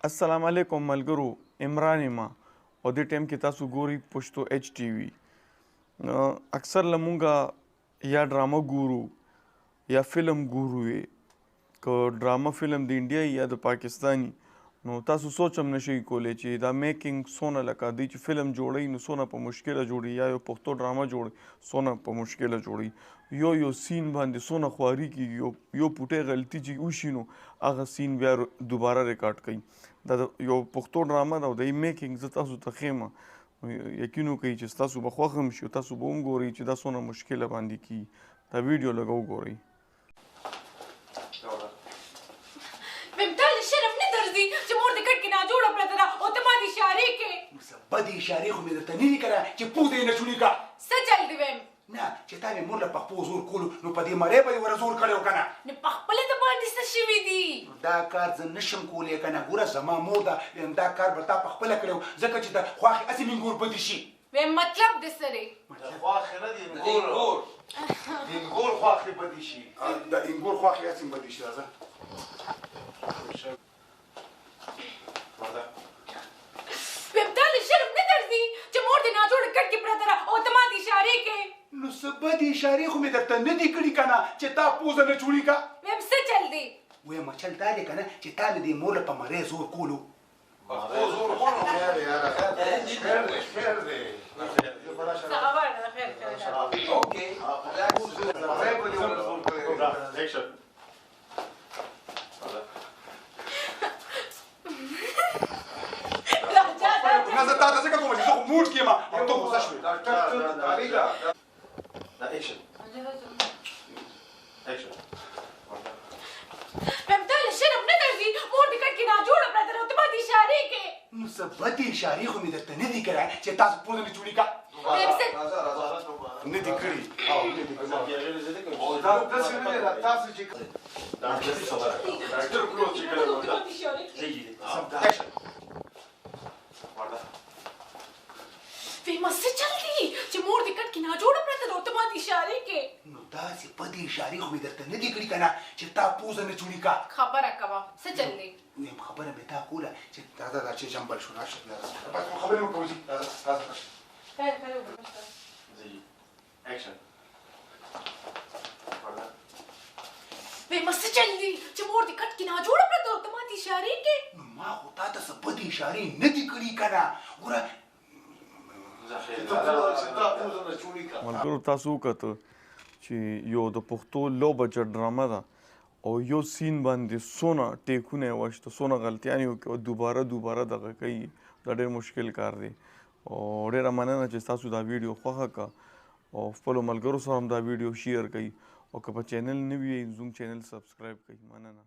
السلام علیکم ملګرو، عمران ما او دې ټایم کې تاسو ګوري پښتو ایچ ټي وي. اکثر لمونږه یا ډرامه ګورو یا فلم ګورو یې، که ډرامه فلم د انډیا یا د پاکستاني، نو تاسو سوچ هم نشئ کولی چې دا میکینګ څونه لکه دوی چې فلم جوړوي نو څونه په مشکله جوړوي، یا یو پښتو ډرامه جوړوي څونه په مشکله جوړوي. یو سین باندې څونه خواري کېږي، یو پوټی غلطي چې وشي نو هغه سین بیا دوباره ریکارډ کوي. دا یو پښتو ډرامه ده او د میکینګ زه تاسو ته ښیم، یقین وکړئ چې ستاسو به خوښ هم شي او تاسو به هم ګورئ چې دا څونه مشکله باندې کېږي. دا ویډیو لږ وګورئ. بدې اشارې خو مې درته نه دي کړه چې پوزه یې نه چوڼي کا. څه چل دې ویم؟ نه چې تا مې مور له پخپو زور کولو نو په دې مړۍ به دې ور زور کړی و که نه. نو پخپله د باندې څه شوي دي؟ دا کار زه نشم کولی که نه. ګوره زما مور ده، دا کار به تا پخپله کړی و ځکه چې د خواښې هسې مینګور بدې شي. ویم مطلب دې څه دی؟ د خواښې نه د انګور خواښې بدې شي. د انګور خواښې هسې بدې شي. راځه نو څه بدې اشارې خو مې درته نه دي کړي که نه چې تا پوزه نه چوڼي کا. ویم څه چل دی؟ ویم چل دا دی که نه چې تا له دې مور له په مرۍ زور کولو. نه زه تا ته ځکه کومه چې زه خو موډ کې یم او ته غوسه شوې. ویم تا له شرم نه درځي؟ مور دې کټ کې ناجوړه پرته ده او ته ماته اشارې کوې. نو څه بدې اشارې خو مې درته نه دي کړی چې تاسو پوزه مې چوڼي کا. نه دي کړي. داسې نه دي دا تاسو چې ویمه څه چل دی چې مور دې کټ کې ناجوړه پرته ده او ته ماته اشارې کوې؟ نو داسې بدې اشارې خو مې درته نه دي کړي که نه چې تا پوزه نه چوڼي کا. خبره کوه څه چل دی؟ ویم خبره مې تا کوله چې دا چې جنبل شو. راشه خبرې مه کوئ. ویمه څه چل دی چې مور دې کټ کې ناجوړه پرته ده او ته ماته اشارې کوې؟ نو ما خو تا ته څه بدې اشارې نه دي کړي که نه. ګوره ملګرو تاسو وکتل چې یو د پښتو لو بجټ ډرامه ده او یو سین باندې څونه ټیکونه یې واخیسته، څونه غلطیانې یې وکړې او دوباره دغه کوي. دا ډېر مشکل کار دی او ډېره مننه چې تاسو دا ویډیو خوښه کړه او خپلو ملګرو سره هم دا ویډیو شیر کړئ او که په چینل نوي یئ زموږ چینل سبسکرایب کړئ. مننه.